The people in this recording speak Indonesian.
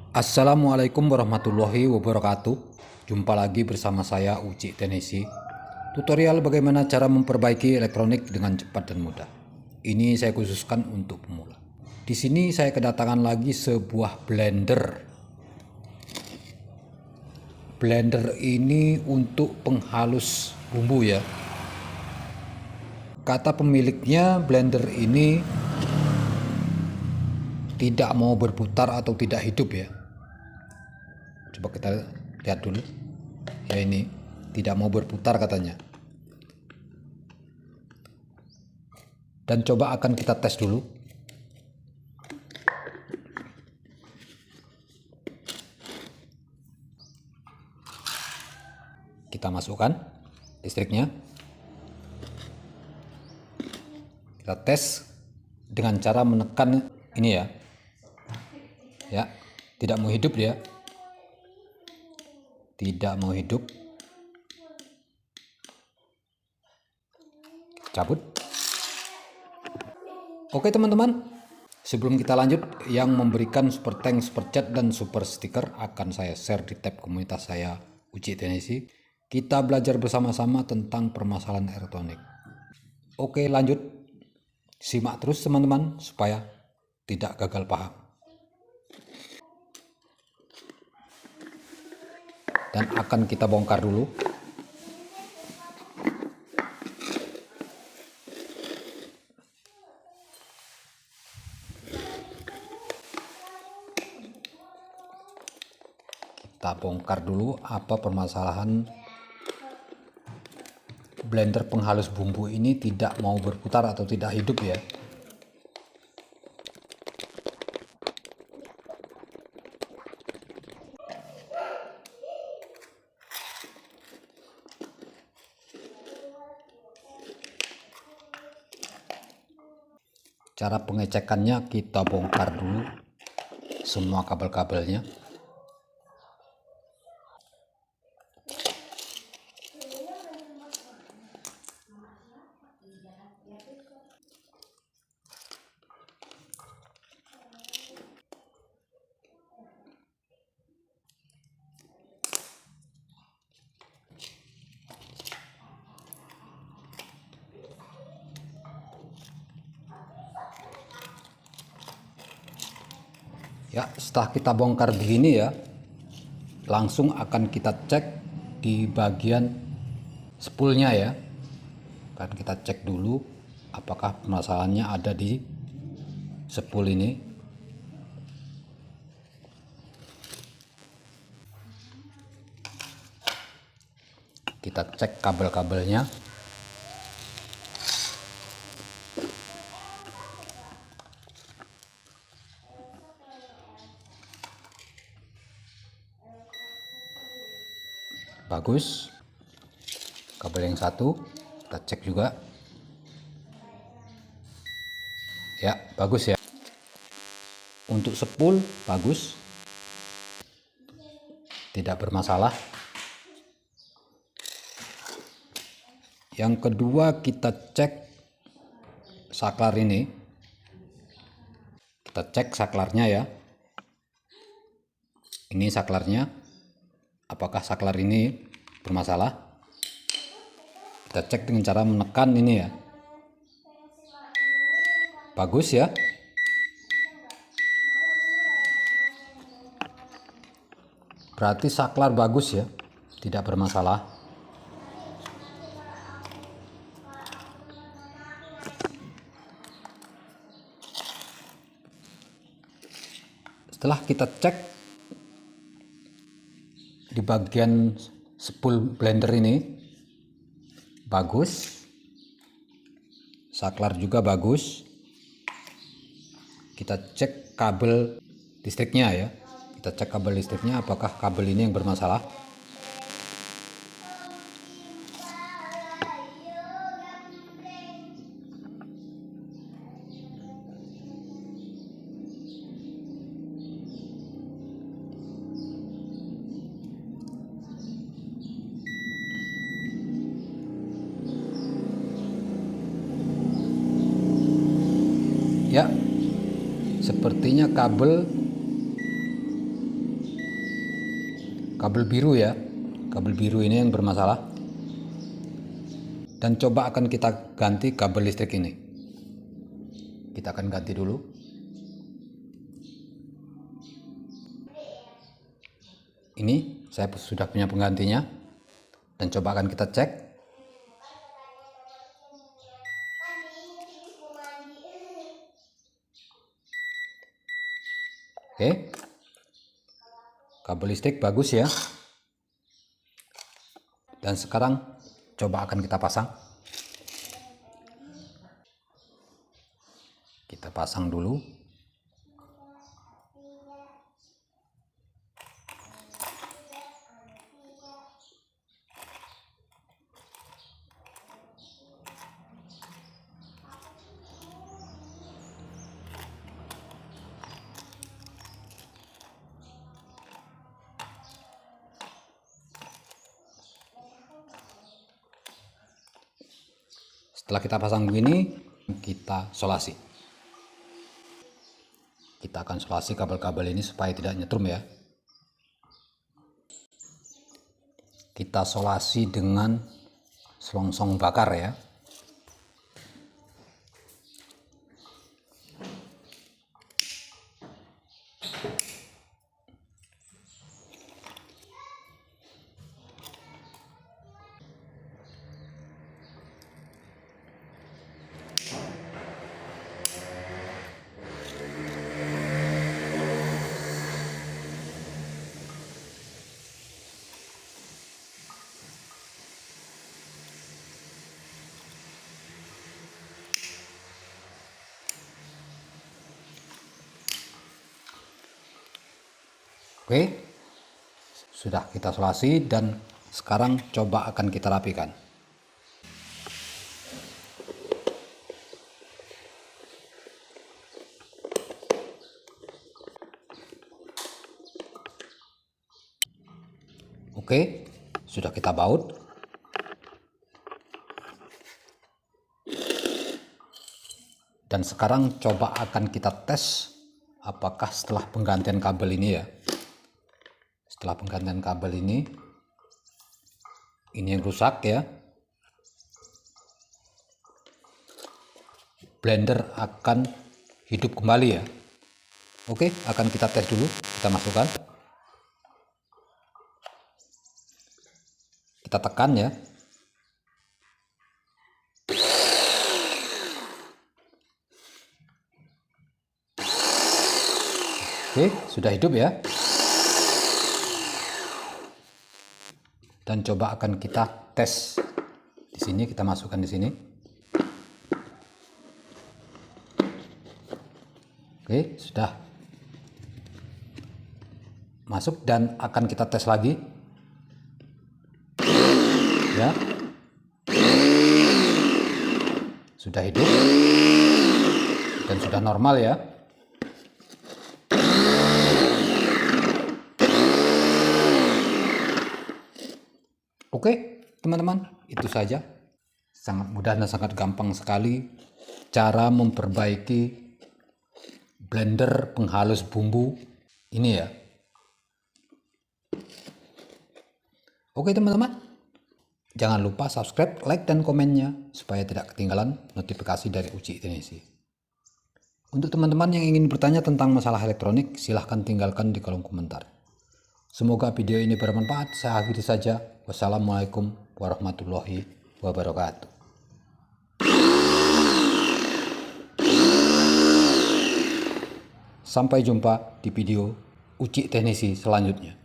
Assalamualaikum warahmatullahi wabarakatuh. Jumpa lagi bersama saya Uci Tenesi. Tutorial bagaimana cara memperbaiki elektronik dengan cepat dan mudah. Ini saya khususkan untuk pemula. Di sini saya kedatangan lagi sebuah blender. Blender ini untuk penghalus bumbu ya. Kata pemiliknya, blender ini tidak mau berputar atau tidak hidup ya. Coba kita lihat dulu. Ya, ini tidak mau berputar katanya. Dan coba akan kita tes dulu. Kita masukkan listriknya. Kita tes dengan cara menekan ini ya. Ya, tidak mau hidup dia. Tidak mau hidup. Cabut. Oke teman-teman, sebelum kita lanjut, yang memberikan super thanks, super chat, dan super stiker akan saya share di tab komunitas saya Uci Tenesi. Kita belajar bersama-sama tentang permasalahan elektronik. Oke, lanjut. Simak terus teman-teman supaya tidak gagal paham. Dan akan kita bongkar dulu. Kita bongkar dulu apa permasalahan blender penghalus bumbu ini tidak mau berputar atau tidak hidup ya. Cara pengecekannya, kita bongkar dulu semua kabel-kabelnya. Ya, setelah kita bongkar begini ya, langsung akan kita cek di bagian spoolnya ya. Akan kita cek dulu apakah permasalahannya ada di spool ini. Kita cek kabel-kabelnya. Bagus. Kabel yang satu kita cek juga. Ya, bagus ya. Untuk spool bagus. Tidak bermasalah. Yang kedua, kita cek saklar ini. Kita cek saklarnya ya. Ini saklarnya. Apakah saklar ini bermasalah? Kita cek dengan cara menekan ini ya. Bagus ya. Berarti saklar bagus ya, tidak bermasalah. Setelah kita cek di bagian spool blender ini, bagus. Saklar juga bagus. Kita cek kabel listriknya ya. Kita cek kabel listriknya, apakah kabel ini yang bermasalah. Ya, sepertinya kabel kabel biru ya, kabel biru ini yang bermasalah. Dan coba akan kita ganti kabel listrik ini. Kita akan ganti dulu. Ini saya sudah punya penggantinya. Dan coba akan kita cek. Oke. Kabel listrik bagus ya. Dan sekarang coba akan kita pasang. Kita pasang dulu. Setelah kita pasang begini, kita solasi. Kita akan solasi kabel-kabel ini supaya tidak nyetrum ya. Kita solasi dengan selongsong bakar ya. Oke, sudah kita solasi dan sekarang coba akan kita rapikan. Oke, sudah kita baut. Dan sekarang coba akan kita tes apakah setelah penggantian kabel ini ya. Setelah penggantian kabel ini yang rusak ya. Blender akan hidup kembali ya. Oke, akan kita tes dulu. Kita masukkan. Kita tekan ya. Oke, sudah hidup ya. Dan coba akan kita tes di sini, kita masukkan di sini. Oke, sudah masuk dan akan kita tes lagi. Ya. Sudah hidup dan sudah normal ya. Oke, teman-teman, itu saja. Sangat mudah dan sangat gampang sekali cara memperbaiki blender penghalus bumbu ini ya. Oke, teman-teman. Jangan lupa subscribe, like, dan komennya supaya tidak ketinggalan notifikasi dari Uci Teknisi. Untuk teman-teman yang ingin bertanya tentang masalah elektronik, silahkan tinggalkan di kolom komentar. Semoga video ini bermanfaat. Saya akhiri saja. Wassalamualaikum warahmatullahi wabarakatuh. Sampai jumpa di video Uci Teknisi selanjutnya.